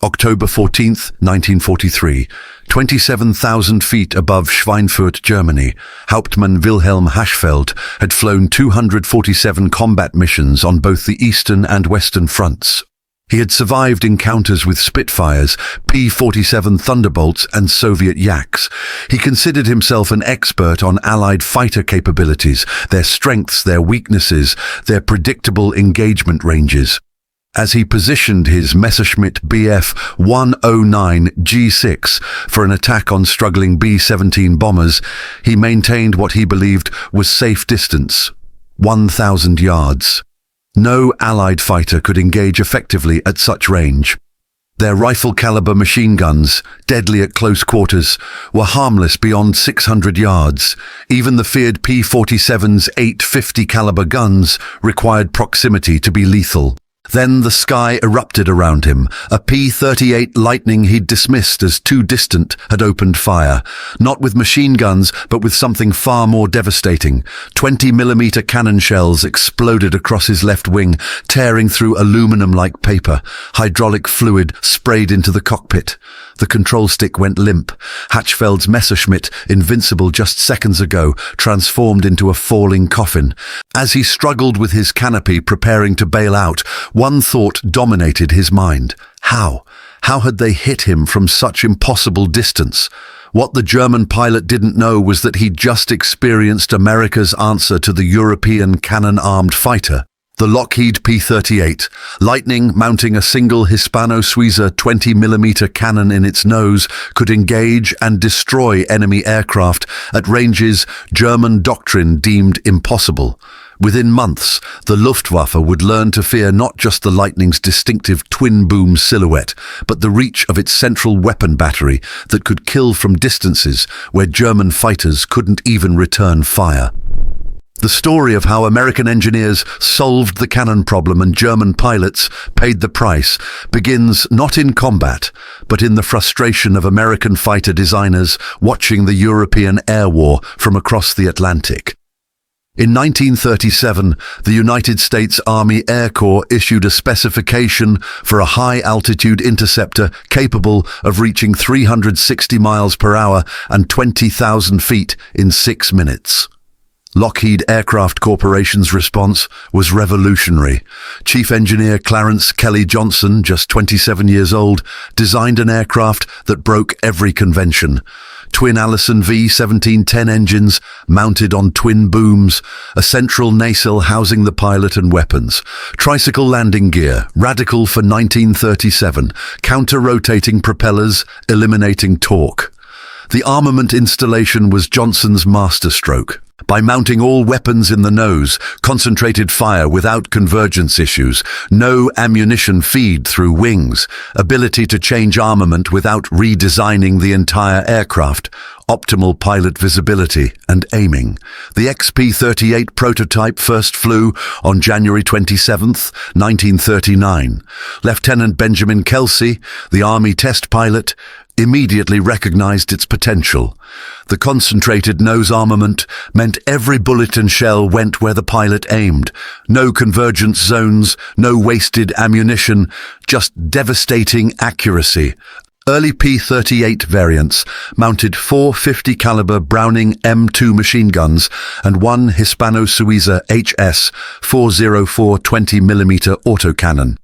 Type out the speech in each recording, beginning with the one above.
October 14th, 1943, 27,000 feet above Schweinfurt, Germany, Hauptmann Wilhelm Haschfeld had flown 247 combat missions on both the eastern and western fronts. He had survived encounters with Spitfires, P-37 Thunderbolts and Soviet Yaks. He considered himself an expert on Allied fighter capabilities, their strengths, their weaknesses, their predictable engagement ranges. As he positioned his Messerschmitt Bf 109 G6 for an attack on struggling B-17 bombers, he maintained what he believed was safe distance, 1,000 yards. No Allied fighter could engage effectively at such range. Their rifle-caliber machine guns, deadly at close quarters, were harmless beyond 600 yards. Even the feared P-47's 850 caliber guns required proximity to be lethal. Then the sky erupted around him. A P-38 Lightning he'd dismissed as too distant had opened fire, not with machine guns, but with something far more devastating. 20mm cannon shells exploded across his left wing, tearing through aluminum-like paper. Hydraulic fluid sprayed into the cockpit. The control stick went limp. Haschfeld's Messerschmitt, invincible just seconds ago, transformed into a falling coffin. As he struggled with his canopy, preparing to bail out, one thought dominated his mind. How? How had they hit him from such impossible distance? What the German pilot didn't know was that he'd just experienced America's answer to the European cannon-armed fighter. The Lockheed P-38 Lightning, mounting a single Hispano-Suiza 20mm cannon in its nose, could engage and destroy enemy aircraft at ranges German doctrine deemed impossible. Within months, the Luftwaffe would learn to fear not just the Lightning's distinctive twin-boom silhouette, but the reach of its central weapon battery that could kill from distances where German fighters couldn't even return fire. The story of how American engineers solved the cannon problem and German pilots paid the price begins not in combat, but in the frustration of American fighter designers watching the European air war from across the Atlantic. In 1937, the United States Army Air Corps issued a specification for a high-altitude interceptor capable of reaching 360 miles per hour and 20,000 feet in 6 minutes. Lockheed Aircraft Corporation's response was revolutionary. Chief Engineer Clarence Kelly Johnson, just 27 years old, designed an aircraft that broke every convention. Twin Allison V-1710 engines mounted on twin booms, a central nacelle housing the pilot and weapons, tricycle landing gear, radical for 1937, counter-rotating propellers, eliminating torque. The armament installation was Johnson's masterstroke. By mounting all weapons in the nose, concentrated fire without convergence issues, no ammunition feed through wings, ability to change armament without redesigning the entire aircraft, optimal pilot visibility and aiming. The XP-38 prototype first flew on January 27, 1939. Lieutenant Benjamin Kelsey, the Army test pilot, immediately recognized its potential. The concentrated nose armament meant every bullet and shell went where the pilot aimed. No convergence zones, no wasted ammunition, just devastating accuracy. Early P-38 variants mounted 450 caliber Browning M2 machine guns and one Hispano-Suiza HS 404 20mm autocannon.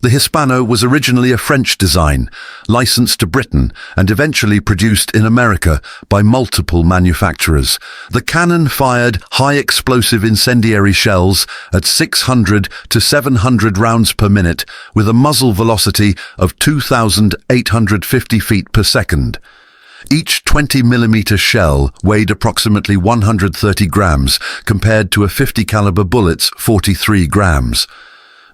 The Hispano was originally a French design, licensed to Britain and eventually produced in America by multiple manufacturers. The cannon fired high-explosive incendiary shells at 600 to 700 rounds per minute with a muzzle velocity of 2,850 feet per second. Each 20mm shell weighed approximately 130 grams compared to a 50 caliber bullet's 43 grams.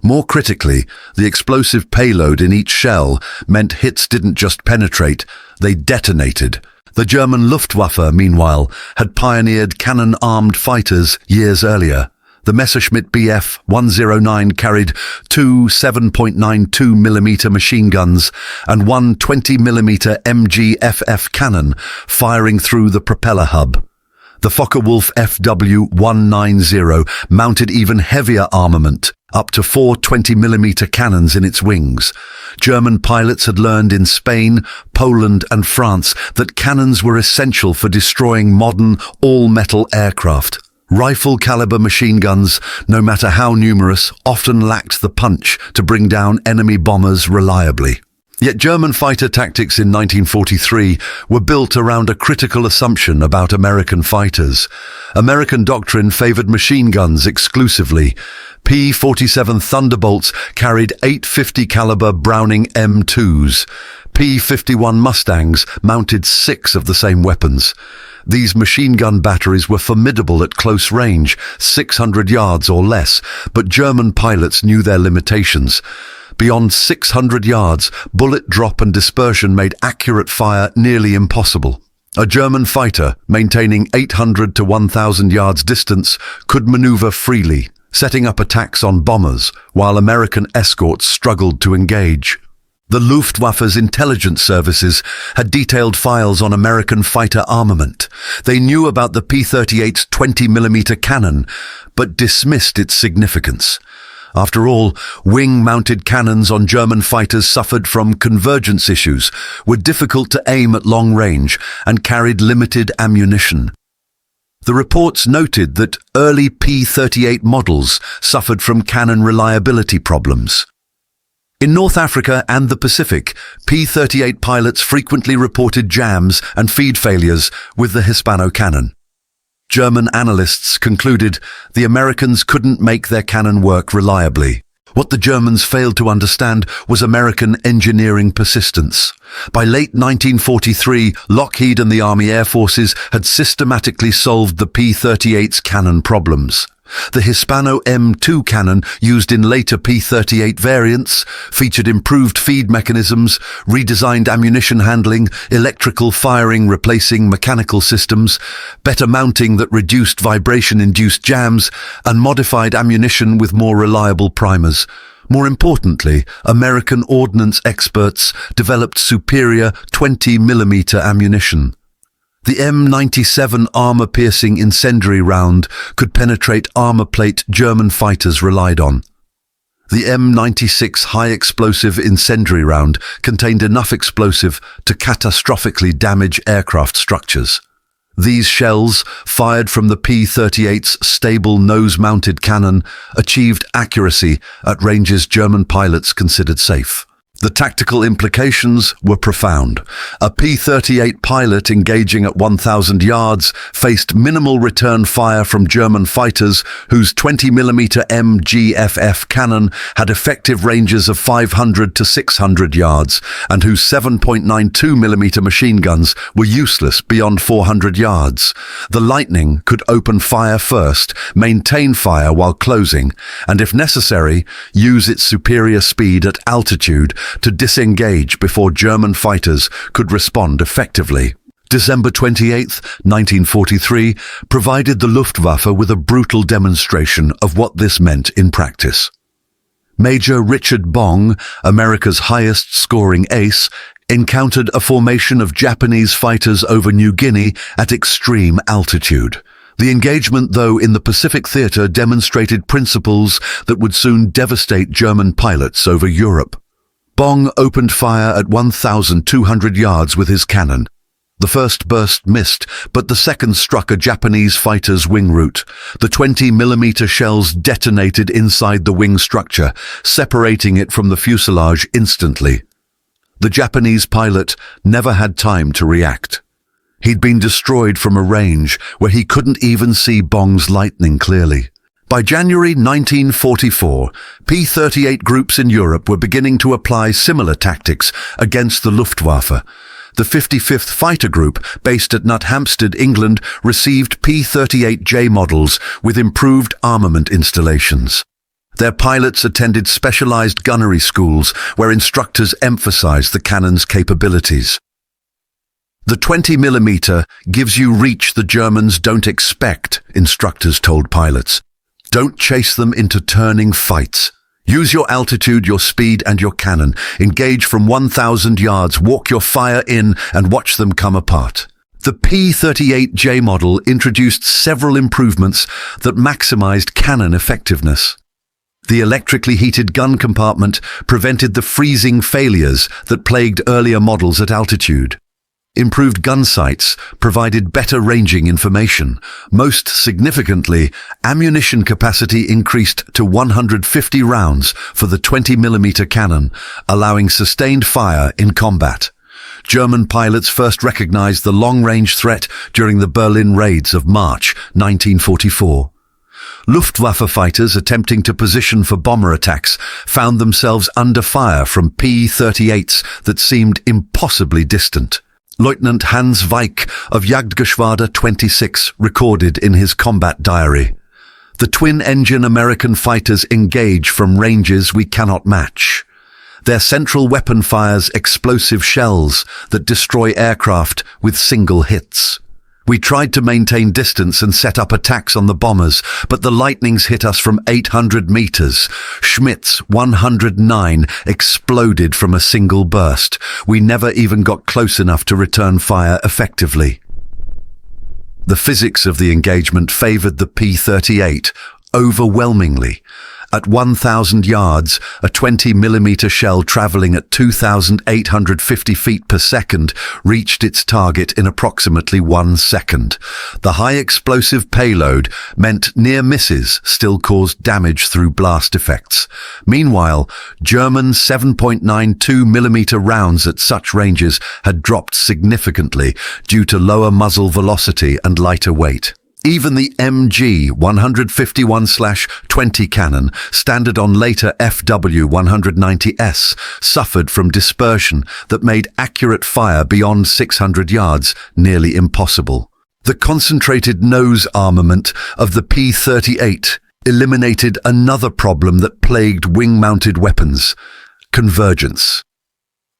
More critically, the explosive payload in each shell meant hits didn't just penetrate, they detonated. The German Luftwaffe, meanwhile, had pioneered cannon-armed fighters years earlier. The Messerschmitt Bf 109 carried two 7.92mm machine guns and one 20mm MGFF cannon firing through the propeller hub. The Focke-Wulf FW-190 mounted even heavier armament, up to 4 20mm cannons in its wings. German pilots had learned in Spain, Poland and France that cannons were essential for destroying modern, all-metal aircraft. Rifle-caliber machine guns, no matter how numerous, often lacked the punch to bring down enemy bombers reliably. Yet German fighter tactics in 1943 were built around a critical assumption about American fighters. American doctrine favored machine guns exclusively. P-47 Thunderbolts carried 850 caliber Browning M2s. P-51 Mustangs mounted 6 of the same weapons. These machine gun batteries were formidable at close range, 600 yards or less, but German pilots knew their limitations. Beyond 600 yards, bullet drop and dispersion made accurate fire nearly impossible. A German fighter, maintaining 800 to 1,000 yards distance, could maneuver freely, setting up attacks on bombers, while American escorts struggled to engage. The Luftwaffe's intelligence services had detailed files on American fighter armament. They knew about the P-38's 20mm cannon, but dismissed its significance. After all, wing-mounted cannons on German fighters suffered from convergence issues, were difficult to aim at long range, and carried limited ammunition. The reports noted that early P-38 models suffered from cannon reliability problems. In North Africa and the Pacific, P-38 pilots frequently reported jams and feed failures with the Hispano cannon. German analysts concluded the Americans couldn't make their cannon work reliably. What the Germans failed to understand was American engineering persistence. By late 1943, Lockheed and the Army Air Forces had systematically solved the P-38's cannon problems. The Hispano M2 cannon, used in later P-38 variants, featured improved feed mechanisms, redesigned ammunition handling, electrical firing replacing mechanical systems, better mounting that reduced vibration-induced jams, and modified ammunition with more reliable primers. More importantly, American ordnance experts developed superior 20mm ammunition. The M97 armor-piercing incendiary round could penetrate armor plate German fighters relied on. The M96 high-explosive incendiary round contained enough explosive to catastrophically damage aircraft structures. These shells, fired from the P-38's stable nose-mounted cannon, achieved accuracy at ranges German pilots considered safe. The tactical implications were profound. A P-38 pilot engaging at 1,000 yards faced minimal return fire from German fighters whose 20mm MGFF cannon had effective ranges of 500 to 600 yards and whose 7.92mm machine guns were useless beyond 400 yards. The Lightning could open fire first, maintain fire while closing, and if necessary, use its superior speed at altitude to disengage before German fighters could respond effectively. December 28, 1943, provided the Luftwaffe with a brutal demonstration of what this meant in practice. Major Richard Bong, America's highest-scoring ace, encountered a formation of Japanese fighters over New Guinea at extreme altitude. The engagement, though, in the Pacific theater demonstrated principles that would soon devastate German pilots over Europe. Bong opened fire at 1,200 yards with his cannon. The first burst missed, but the second struck a Japanese fighter's wing root. The 20mm shells detonated inside the wing structure, separating it from the fuselage instantly. The Japanese pilot never had time to react. He'd been destroyed from a range where he couldn't even see Bong's Lightning clearly. By January 1944, P-38 groups in Europe were beginning to apply similar tactics against the Luftwaffe. The 55th Fighter Group, based at Nuthampstead, England, received P-38J models with improved armament installations. Their pilots attended specialized gunnery schools where instructors emphasized the cannon's capabilities. The 20mm gives you reach the Germans don't expect, instructors told pilots. Don't chase them into turning fights. Use your altitude, your speed, and your cannon. Engage from 1,000 yards, walk your fire in, and watch them come apart. The P-38J model introduced several improvements that maximized cannon effectiveness. The electrically heated gun compartment prevented the freezing failures that plagued earlier models at altitude. Improved gun sights provided better ranging information. Most significantly, ammunition capacity increased to 150 rounds for the 20mm cannon, allowing sustained fire in combat. German pilots first recognized the long-range threat during the Berlin raids of March 1944. Luftwaffe fighters attempting to position for bomber attacks found themselves under fire from P-38's that seemed impossibly distant. Lieutenant Hans Weick of Jagdgeschwader 26 recorded in his combat diary, "The twin-engine American fighters engage from ranges we cannot match. Their central weapon fires explosive shells that destroy aircraft with single hits. We tried to maintain distance and set up attacks on the bombers, but the Lightnings hit us from 800 meters. Schmidt's 109 exploded from a single burst. We never even got close enough to return fire effectively." The physics of the engagement favored the P-38 overwhelmingly. At 1,000 yards, a 20mm shell traveling at 2,850 feet per second reached its target in approximately 1 second. The high explosive payload meant near misses still caused damage through blast effects. Meanwhile, German 7.92mm rounds at such ranges had dropped significantly due to lower muzzle velocity and lighter weight. Even the MG 151/20 cannon, standard on later FW-190S, suffered from dispersion that made accurate fire beyond 600 yards nearly impossible. The concentrated nose armament of the P-38 eliminated another problem that plagued wing-mounted weapons: convergence.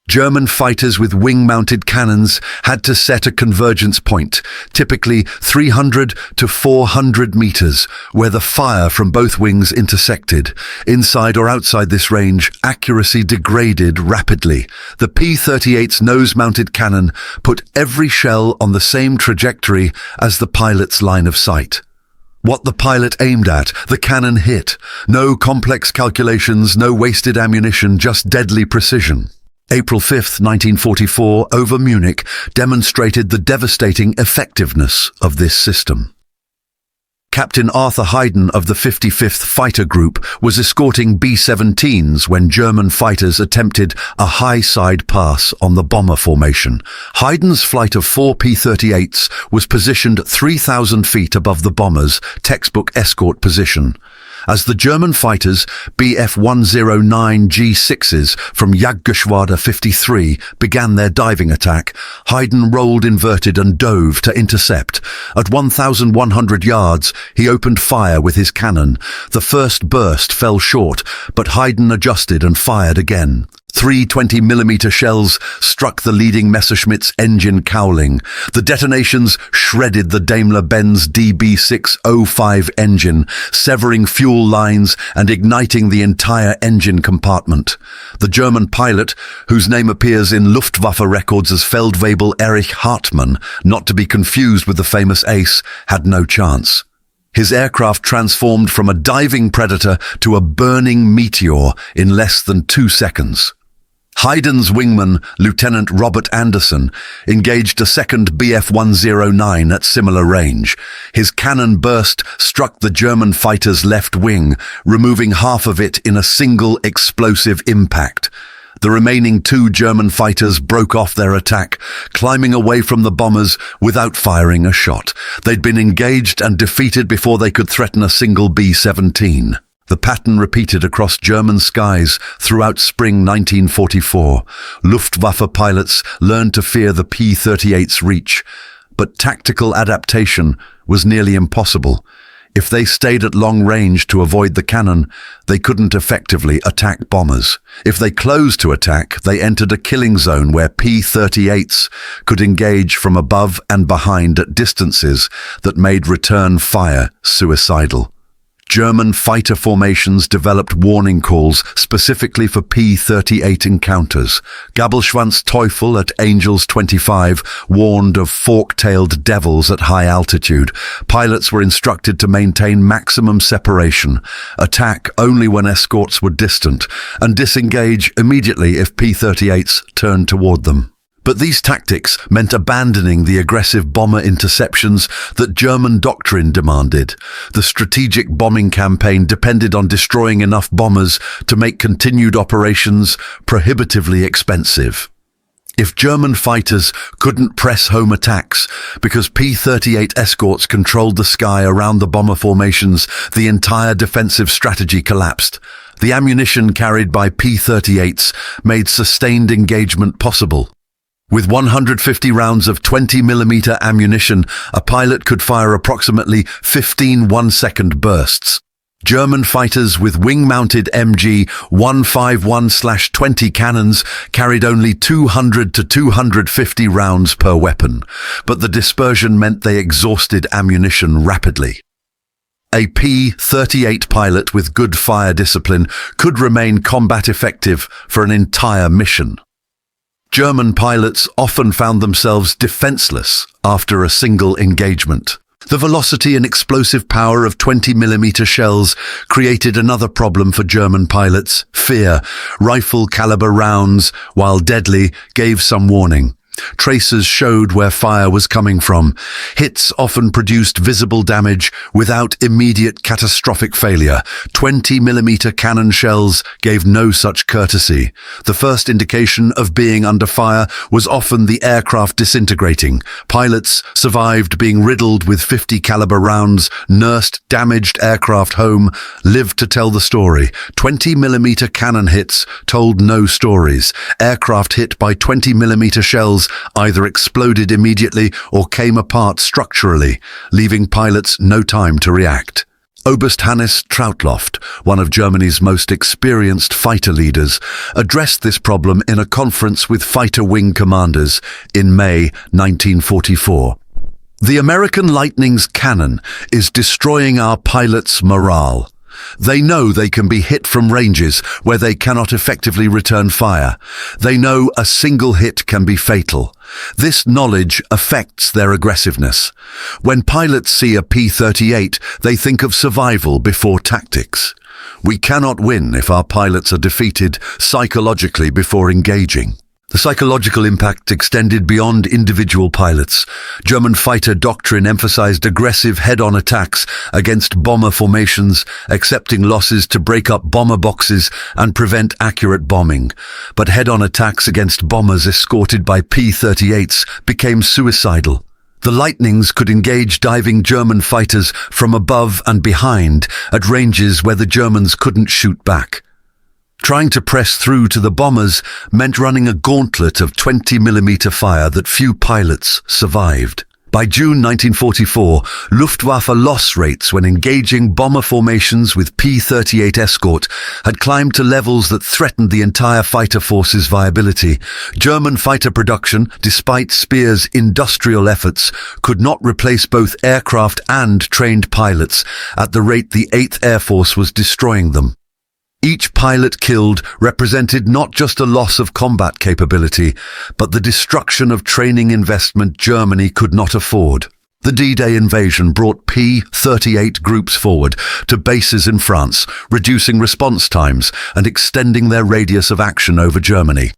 German fighters with wing-mounted cannons had to set a convergence point, typically 300 to 400 meters, where the fire from both wings intersected. Inside or outside this range, accuracy degraded rapidly. The P-38's nose-mounted cannon put every shell on the same trajectory as the pilot's line of sight. What the pilot aimed at, the cannon hit. No complex calculations, no wasted ammunition, just deadly precision. April 5, 1944, over Munich, demonstrated the devastating effectiveness of this system. Captain Arthur Hayden of the 55th Fighter Group was escorting B-17s when German fighters attempted a high-side pass on the bomber formation. Hayden's flight of 4 P-38s was positioned 3,000 feet above the bombers' textbook escort position. As the German fighters, Bf-109 G6s from Jagdgeschwader 53, began their diving attack, Hayden rolled inverted and dove to intercept. At 1,100 yards, he opened fire with his cannon. The first burst fell short, but Hayden adjusted and fired again. 3 20mm shells struck the leading Messerschmitt's engine cowling. The detonations shredded the Daimler-Benz DB605 engine, severing fuel lines and igniting the entire engine compartment. The German pilot, whose name appears in Luftwaffe records as Feldwebel Erich Hartmann, not to be confused with the famous ace, had no chance. His aircraft transformed from a diving predator to a burning meteor in less than 2 seconds. Hayden's wingman, Lieutenant Robert Anderson, engaged a second Bf-109 at similar range. His cannon burst struck the German fighter's left wing, removing half of it in a single explosive impact. The remaining 2 German fighters broke off their attack, climbing away from the bombers without firing a shot. They'd been engaged and defeated before they could threaten a single B-17. The pattern repeated across German skies throughout spring 1944. Luftwaffe pilots learned to fear the P-38's reach, but tactical adaptation was nearly impossible. If they stayed at long range to avoid the cannon, they couldn't effectively attack bombers. If they closed to attack, they entered a killing zone where P-38's could engage from above and behind at distances that made return fire suicidal. German fighter formations developed warning calls specifically for P-38 encounters. Gabelschwanz Teufel at Angels 25 warned of fork-tailed devils at high altitude. Pilots were instructed to maintain maximum separation, attack only when escorts were distant, and disengage immediately if P-38s turned toward them. But these tactics meant abandoning the aggressive bomber interceptions that German doctrine demanded. The strategic bombing campaign depended on destroying enough bombers to make continued operations prohibitively expensive. If German fighters couldn't press home attacks because P-38 escorts controlled the sky around the bomber formations, the entire defensive strategy collapsed. The ammunition carried by P-38s made sustained engagement possible. With 150 rounds of 20mm ammunition, a pilot could fire approximately 15 one-second bursts. German fighters with wing-mounted MG 151/20 cannons carried only 200 to 250 rounds per weapon, but the dispersion meant they exhausted ammunition rapidly. A P-38 pilot with good fire discipline could remain combat effective for an entire mission. German pilots often found themselves defenseless after a single engagement. The velocity and explosive power of 20mm shells created another problem for German pilots: fear. Rifle caliber rounds, while deadly, gave some warning. Tracers showed where fire was coming from. Hits often produced visible damage without immediate catastrophic failure. 20mm cannon shells gave no such courtesy. The first indication of being under fire was often the aircraft disintegrating. Pilots survived being riddled with 50 caliber rounds, nursed damaged aircraft home, lived to tell the story. 20mm cannon hits told no stories. Aircraft hit by 20mm shells either exploded immediately or came apart structurally, leaving pilots no time to react. Oberst Hannes Trautloft, one of Germany's most experienced fighter leaders, addressed this problem in a conference with fighter wing commanders in May 1944. The American Lightning's cannon is destroying our pilots' morale. They know they can be hit from ranges where they cannot effectively return fire. They know a single hit can be fatal. This knowledge affects their aggressiveness. When pilots see a P-38, they think of survival before tactics. We cannot win if our pilots are defeated psychologically before engaging. The psychological impact extended beyond individual pilots. German fighter doctrine emphasized aggressive head-on attacks against bomber formations, accepting losses to break up bomber boxes and prevent accurate bombing. But head-on attacks against bombers escorted by P-38s became suicidal. The Lightnings could engage diving German fighters from above and behind at ranges where the Germans couldn't shoot back. Trying to press through to the bombers meant running a gauntlet of 20mm fire that few pilots survived. By June 1944, Luftwaffe loss rates when engaging bomber formations with P-38 escort had climbed to levels that threatened the entire fighter force's viability. German fighter production, despite Speer's industrial efforts, could not replace both aircraft and trained pilots at the rate the 8th Air Force was destroying them. Each pilot killed represented not just a loss of combat capability, but the destruction of training investment Germany could not afford. The D-Day invasion brought P-38 groups forward to bases in France, reducing response times and extending their radius of action over Germany.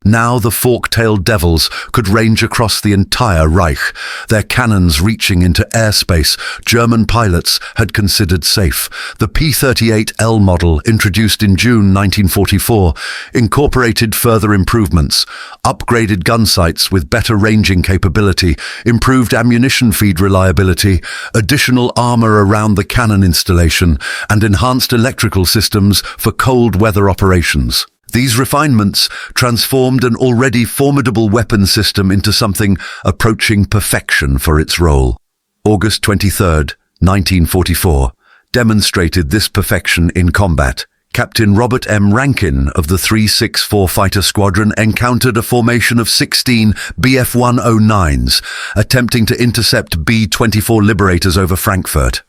Now the fork-tailed devils could range across the entire Reich, their cannons reaching into airspace German pilots had considered safe. The P-38L model, introduced in June 1944, incorporated further improvements, upgraded gun sights with better ranging capability, improved ammunition feed reliability, additional armor around the cannon installation, and enhanced electrical systems for cold weather operations. These refinements transformed an already formidable weapon system into something approaching perfection for its role. August 23, 1944, demonstrated this perfection in combat. Captain Robert M. Rankin of the 364 Fighter Squadron encountered a formation of 16 Bf-109s, attempting to intercept B-24 Liberators over Frankfurt.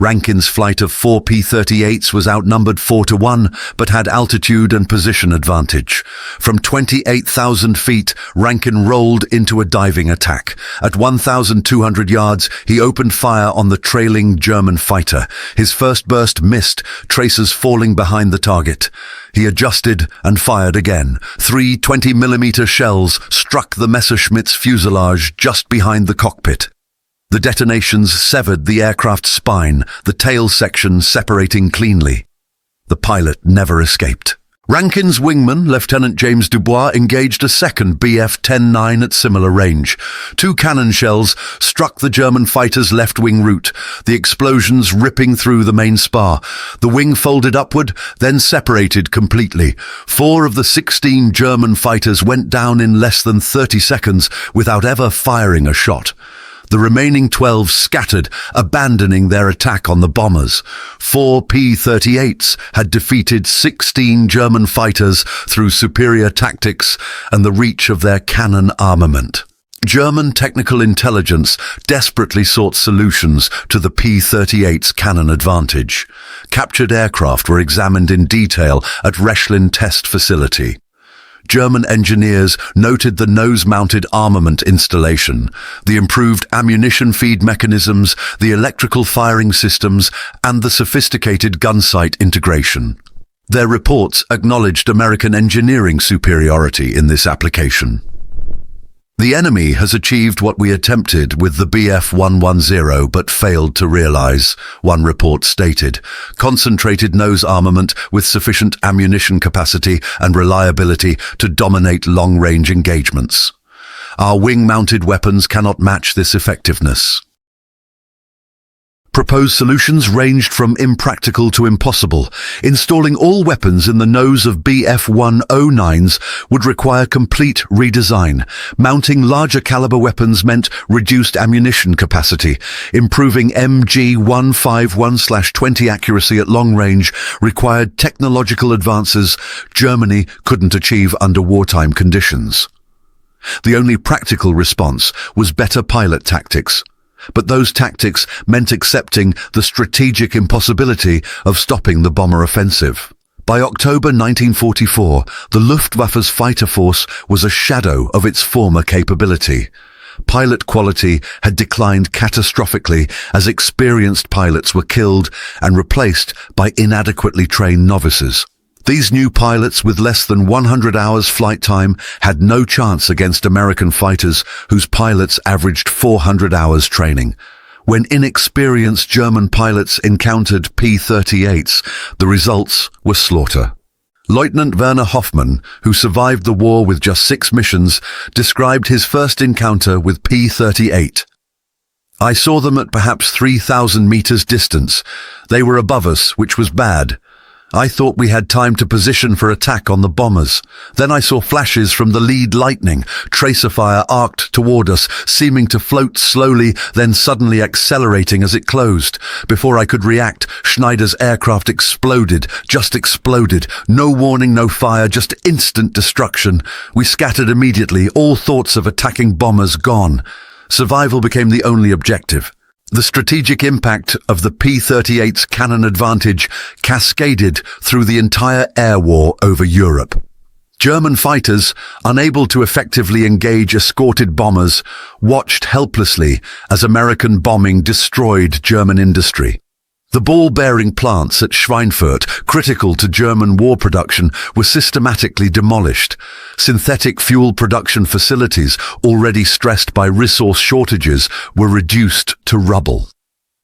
Rankin's flight of 4 P-38's was outnumbered 4-1, but had altitude and position advantage. From 28,000 feet, Rankin rolled into a diving attack. At 1,200 yards, he opened fire on the trailing German fighter. His first burst missed, tracers falling behind the target. He adjusted and fired again. 3 20mm shells struck the Messerschmitt's fuselage just behind the cockpit. The detonations severed the aircraft's spine, the tail section separating cleanly. The pilot never escaped. Rankin's wingman, Lieutenant James Dubois, engaged a second Bf-10-9 at similar range. 2 cannon shells struck the German fighter's left-wing root, the explosions ripping through the main spar. The wing folded upward, then separated completely. 4 of the 16 German fighters went down in less than 30 seconds without ever firing a shot. The remaining 12 scattered, abandoning their attack on the bombers. 4 P-38's had defeated 16 German fighters through superior tactics and the reach of their cannon armament. German technical intelligence desperately sought solutions to the P-38's cannon advantage. Captured aircraft were examined in detail at Rechlin Test Facility. German engineers noted the nose-mounted armament installation, the improved ammunition feed mechanisms, the electrical firing systems, and the sophisticated gun sight integration. Their reports acknowledged American engineering superiority in this application. The enemy has achieved what we attempted with the Bf-110 but failed to realize, one report stated. Concentrated nose armament with sufficient ammunition capacity and reliability to dominate long-range engagements. Our wing-mounted weapons cannot match this effectiveness. Proposed solutions ranged from impractical to impossible. Installing all weapons in the nose of Bf-109s would require complete redesign. Mounting larger caliber weapons meant reduced ammunition capacity. Improving MG151/20 accuracy at long range required technological advances Germany couldn't achieve under wartime conditions. The only practical response was better pilot tactics. But those tactics meant accepting the strategic impossibility of stopping the bomber offensive. By October 1944, the Luftwaffe's fighter force was a shadow of its former capability. Pilot quality had declined catastrophically as experienced pilots were killed and replaced by inadequately trained novices. These new pilots with less than 100 hours flight time had no chance against American fighters whose pilots averaged 400 hours training. When inexperienced German pilots encountered P-38's, the results were slaughter. Lieutenant Werner Hoffmann, who survived the war with just 6 missions, described his first encounter with P-38. I saw them at perhaps 3,000 meters distance. They were above us, which was bad. I thought we had time to position for attack on the bombers. Then I saw flashes from the lead Lightning, tracer fire arced toward us, seeming to float slowly, then suddenly accelerating as it closed. Before I could react, Schneider's aircraft exploded, just exploded. No warning, no fire, just instant destruction. We scattered immediately, all thoughts of attacking bombers gone. Survival became the only objective. The strategic impact of the P-38's cannon advantage cascaded through the entire air war over Europe. German fighters, unable to effectively engage escorted bombers, watched helplessly as American bombing destroyed German industry. The ball-bearing plants at Schweinfurt, critical to German war production, were systematically demolished. Synthetic fuel production facilities, already stressed by resource shortages, were reduced to rubble.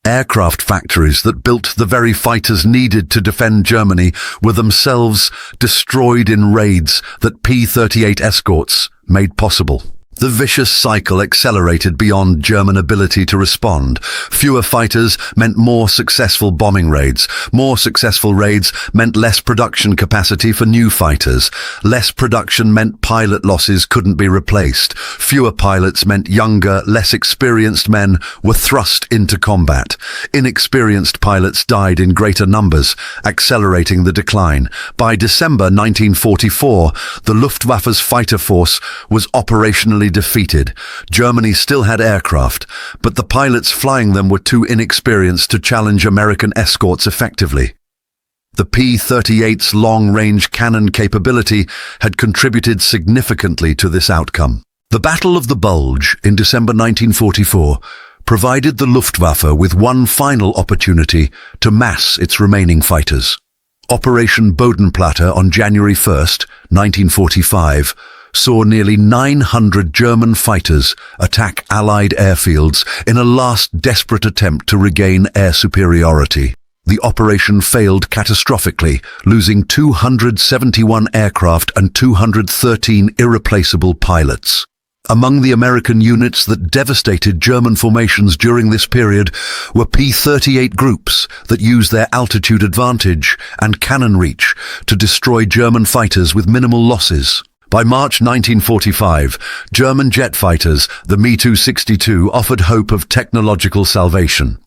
Aircraft factories that built the very fighters needed to defend Germany were themselves destroyed in raids that P-38 escorts made possible. The vicious cycle accelerated beyond German ability to respond. Fewer fighters meant more successful bombing raids. More successful raids meant less production capacity for new fighters. Less production meant pilot losses couldn't be replaced. Fewer pilots meant younger, less experienced men were thrust into combat. Inexperienced pilots died in greater numbers, accelerating the decline. By December 1944, the Luftwaffe's fighter force was operationally largely defeated. Germany still had aircraft, but the pilots flying them were too inexperienced to challenge American escorts effectively. The P-38's long-range cannon capability had contributed significantly to this outcome. The Battle of the Bulge in December 1944 provided the Luftwaffe with one final opportunity to mass its remaining fighters. Operation Bodenplatte on January 1, 1945, saw nearly 900 German fighters attack Allied airfields in a last desperate attempt to regain air superiority. The operation failed catastrophically, losing 271 aircraft and 213 irreplaceable pilots. Among the American units that devastated German formations during this period were P-38 groups that used their altitude advantage and cannon reach to destroy German fighters with minimal losses. By March 1945, German jet fighters, the Me-262, offered hope of technological salvation.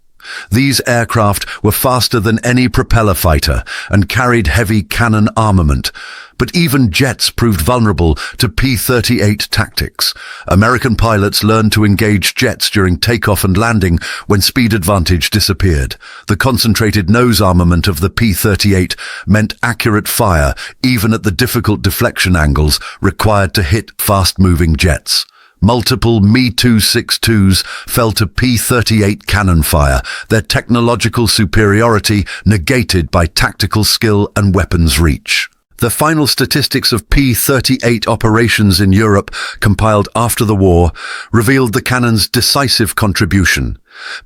These aircraft were faster than any propeller fighter and carried heavy cannon armament, but even jets proved vulnerable to P-38 tactics. American pilots learned to engage jets during takeoff and landing when speed advantage disappeared. The concentrated nose armament of the P-38 meant accurate fire even at the difficult deflection angles required to hit fast-moving jets. Multiple Me-262s fell to P-38 cannon fire, their technological superiority negated by tactical skill and weapons reach. The final statistics of P-38 operations in Europe, compiled after the war, revealed the cannon's decisive contribution.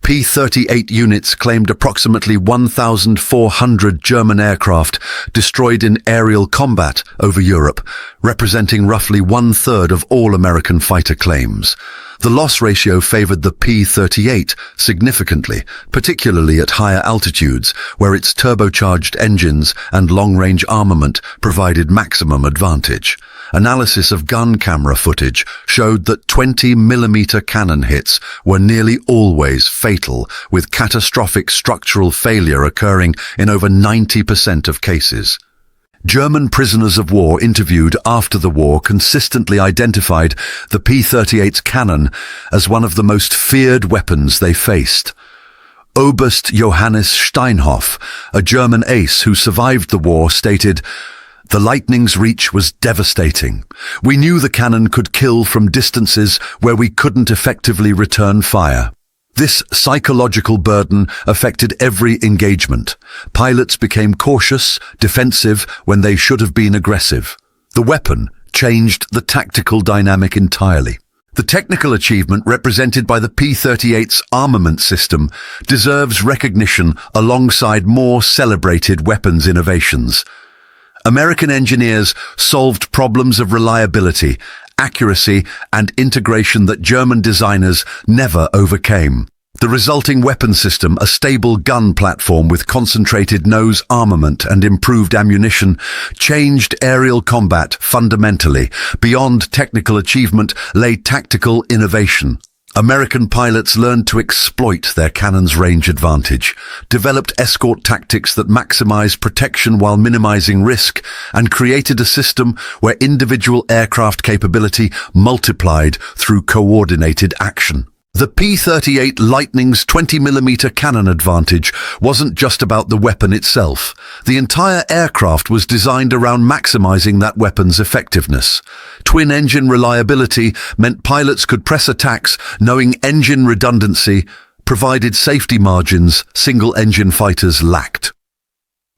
P-38 units claimed approximately 1,400 German aircraft destroyed in aerial combat over Europe, representing roughly one-third of all American fighter claims. The loss ratio favored the P-38 significantly, particularly at higher altitudes, where its turbocharged engines and long-range armament provided maximum advantage. Analysis of gun camera footage showed that 20mm cannon hits were nearly always fatal, with catastrophic structural failure occurring in over 90% of cases. German prisoners of war interviewed after the war consistently identified the P-38's cannon as one of the most feared weapons they faced. Oberst Johannes Steinhoff, a German ace who survived the war, stated, "The Lightning's reach was devastating. We knew the cannon could kill from distances where we couldn't effectively return fire." This psychological burden affected every engagement. Pilots became cautious, defensive, when they should have been aggressive. The weapon changed the tactical dynamic entirely. The technical achievement represented by the P-38's armament system deserves recognition alongside more celebrated weapons innovations. American engineers solved problems of reliability, accuracy, and integration that German designers never overcame. The resulting weapon system, a stable gun platform with concentrated nose armament and improved ammunition, changed aerial combat fundamentally. Beyond technical achievement lay tactical innovation. American pilots learned to exploit their cannon's range advantage, developed escort tactics that maximized protection while minimizing risk, and created a system where individual aircraft capability multiplied through coordinated action. The P-38 Lightning's 20mm cannon advantage wasn't just about the weapon itself. The entire aircraft was designed around maximizing that weapon's effectiveness. Twin-engine reliability meant pilots could press attacks knowing engine redundancy provided safety margins single-engine fighters lacked.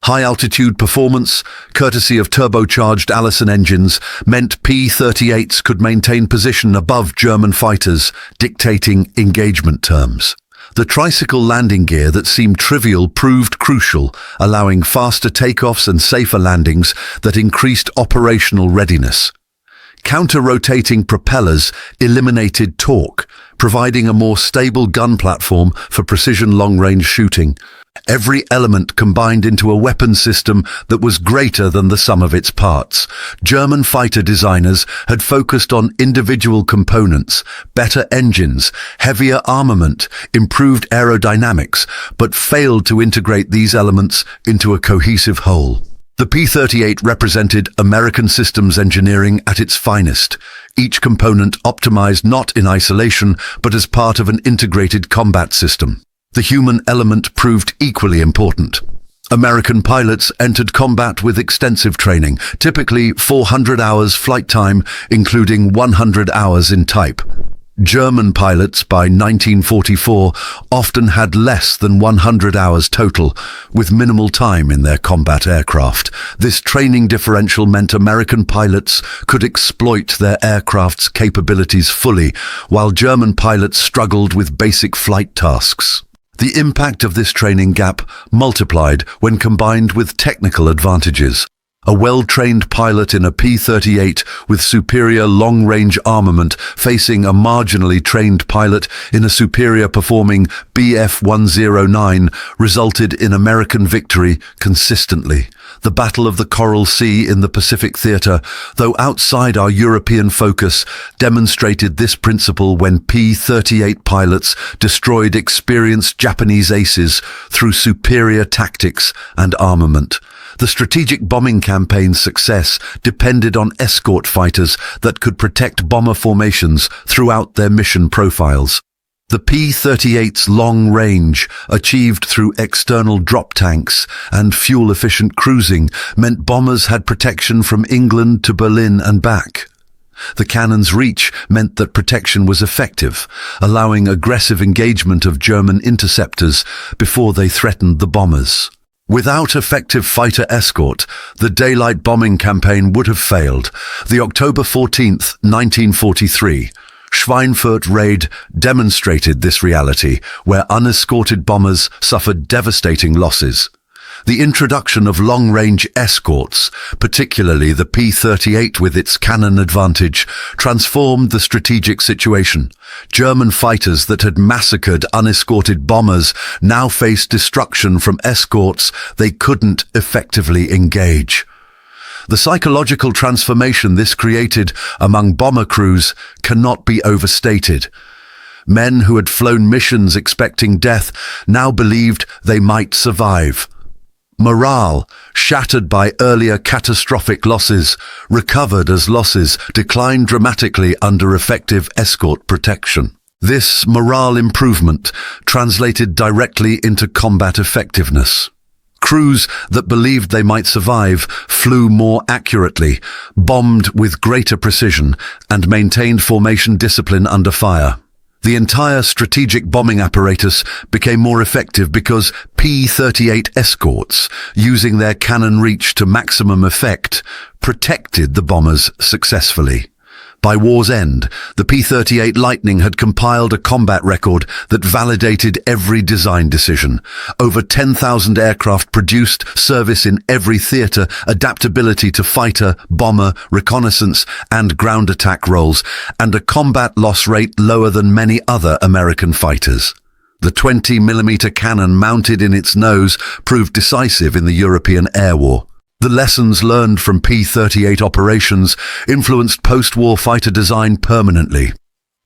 High-altitude performance, courtesy of turbocharged Allison engines, meant P-38s could maintain position above German fighters, dictating engagement terms. The tricycle landing gear that seemed trivial proved crucial, allowing faster takeoffs and safer landings that increased operational readiness. Counter-rotating propellers eliminated torque, providing a more stable gun platform for precision long-range shooting. Every element combined into a weapon system that was greater than the sum of its parts. German fighter designers had focused on individual components, better engines, heavier armament, improved aerodynamics, but failed to integrate these elements into a cohesive whole. The P-38 represented American systems engineering at its finest, each component optimized not in isolation, but as part of an integrated combat system. The human element proved equally important. American pilots entered combat with extensive training, typically 400 hours flight time, including 100 hours in type. German pilots by 1944 often had less than 100 hours total, with minimal time in their combat aircraft. This training differential meant American pilots could exploit their aircraft's capabilities fully, while German pilots struggled with basic flight tasks. The impact of this training gap multiplied when combined with technical advantages. A well-trained pilot in a P-38 with superior long-range armament facing a marginally trained pilot in a superior-performing Bf-109 resulted in American victory consistently. The Battle of the Coral Sea in the Pacific Theater, though outside our European focus, demonstrated this principle when P-38 pilots destroyed experienced Japanese aces through superior tactics and armament. The strategic bombing campaign's success depended on escort fighters that could protect bomber formations throughout their mission profiles. The P-38's long range, achieved through external drop tanks and fuel-efficient cruising, meant bombers had protection from England to Berlin and back. The cannon's reach meant that protection was effective, allowing aggressive engagement of German interceptors before they threatened the bombers. Without effective fighter escort, the daylight bombing campaign would have failed. The October 14, 1943, Schweinfurt raid demonstrated this reality, where unescorted bombers suffered devastating losses. The introduction of long-range escorts, particularly the P-38 with its cannon advantage, transformed the strategic situation. German fighters that had massacred unescorted bombers now faced destruction from escorts they couldn't effectively engage. The psychological transformation this created among bomber crews cannot be overstated. Men who had flown missions expecting death now believed they might survive. Morale, shattered by earlier catastrophic losses, recovered as losses declined dramatically under effective escort protection. This morale improvement translated directly into combat effectiveness. Crews that believed they might survive flew more accurately, bombed with greater precision, and maintained formation discipline under fire. The entire strategic bombing apparatus became more effective because P-38 escorts, using their cannon reach to maximum effect, protected the bombers successfully. By war's end, the P-38 Lightning had compiled a combat record that validated every design decision. Over 10,000 aircraft produced, service in every theater, adaptability to fighter, bomber, reconnaissance, and ground attack roles, and a combat loss rate lower than many other American fighters. The 20mm cannon mounted in its nose proved decisive in the European air war. The lessons learned from P-38 operations influenced post-war fighter design permanently.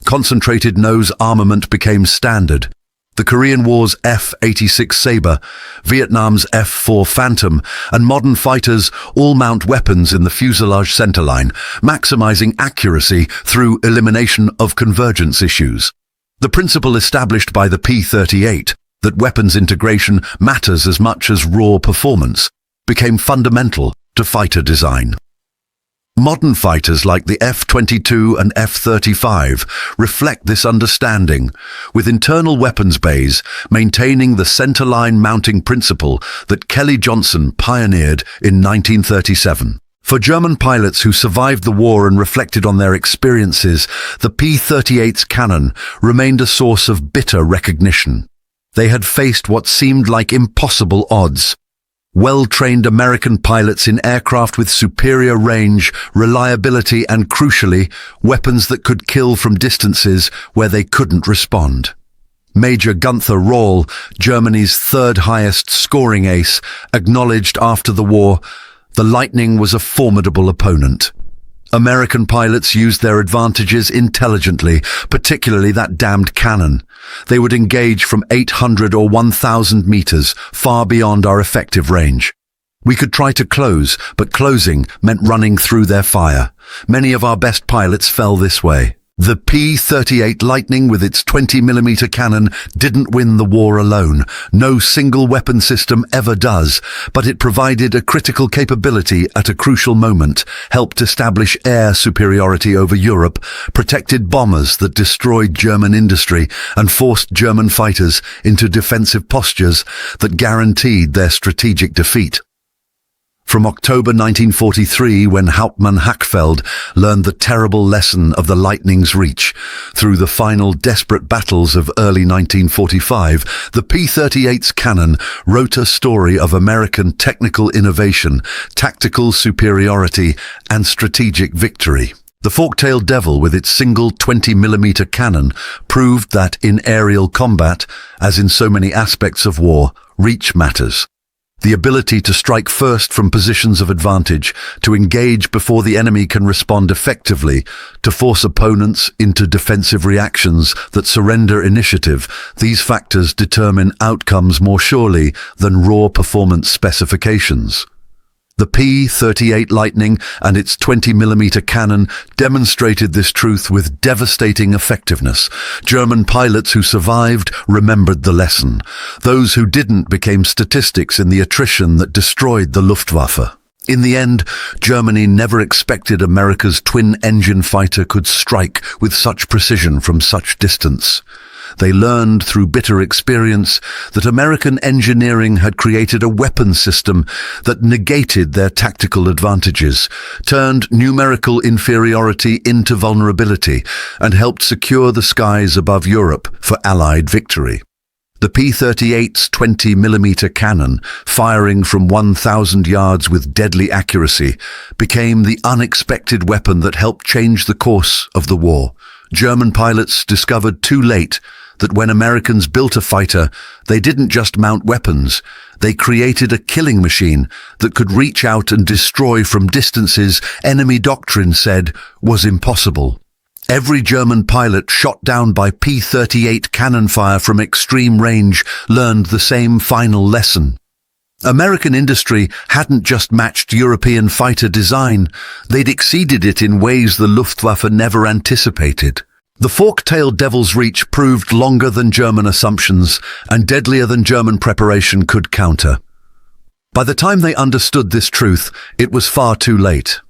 Concentrated nose armament became standard. The Korean War's F-86 Sabre, Vietnam's F-4 Phantom, and modern fighters all mount weapons in the fuselage centerline, maximizing accuracy through elimination of convergence issues. The principle established by the P-38, that weapons integration matters as much as raw performance, became fundamental to fighter design. Modern fighters like the F-22 and F-35 reflect this understanding, with internal weapons bays maintaining the centerline mounting principle that Kelly Johnson pioneered in 1937. For German pilots who survived the war and reflected on their experiences, the P-38's cannon remained a source of bitter recognition. They had faced what seemed like impossible odds. Well-trained American pilots in aircraft with superior range, reliability and, crucially, weapons that could kill from distances where they couldn't respond. Major Gunther Rohl, Germany's third-highest scoring ace, acknowledged after the war, the Lightning was a formidable opponent. American pilots used their advantages intelligently, particularly that damned cannon. They would engage from 800 or 1,000 meters, far beyond our effective range. We could try to close, but closing meant running through their fire. Many of our best pilots fell this way. The P-38 Lightning with its 20mm cannon didn't win the war alone. No single weapon system ever does, but it provided a critical capability at a crucial moment, helped establish air superiority over Europe, protected bombers that destroyed German industry, and forced German fighters into defensive postures that guaranteed their strategic defeat. From October 1943, when Hauptmann Hackfeld learned the terrible lesson of the Lightning's reach, through the final desperate battles of early 1945, the P-38's cannon wrote a story of American technical innovation, tactical superiority, and strategic victory. The fork-tailed Devil, with its single 20mm cannon, proved that in aerial combat, as in so many aspects of war, reach matters. The ability to strike first from positions of advantage, to engage before the enemy can respond effectively, to force opponents into defensive reactions that surrender initiative, these factors determine outcomes more surely than raw performance specifications. The P-38 Lightning and its 20mm cannon demonstrated this truth with devastating effectiveness. German pilots who survived remembered the lesson. Those who didn't became statistics in the attrition that destroyed the Luftwaffe. In the end, Germany never expected America's twin-engine fighter could strike with such precision from such distance. They learned through bitter experience that American engineering had created a weapon system that negated their tactical advantages, turned numerical inferiority into vulnerability, and helped secure the skies above Europe for Allied victory. The P-38's 20mm cannon, firing from 1,000 yards with deadly accuracy, became the unexpected weapon that helped change the course of the war. German pilots discovered too late that when Americans built a fighter, they didn't just mount weapons, they created a killing machine that could reach out and destroy from distances enemy doctrine said was impossible. Every German pilot shot down by P-38 cannon fire from extreme range learned the same final lesson. American industry hadn't just matched European fighter design, they'd exceeded it in ways the Luftwaffe never anticipated. The fork-tailed Devil's reach proved longer than German assumptions and deadlier than German preparation could counter. By the time they understood this truth, it was far too late.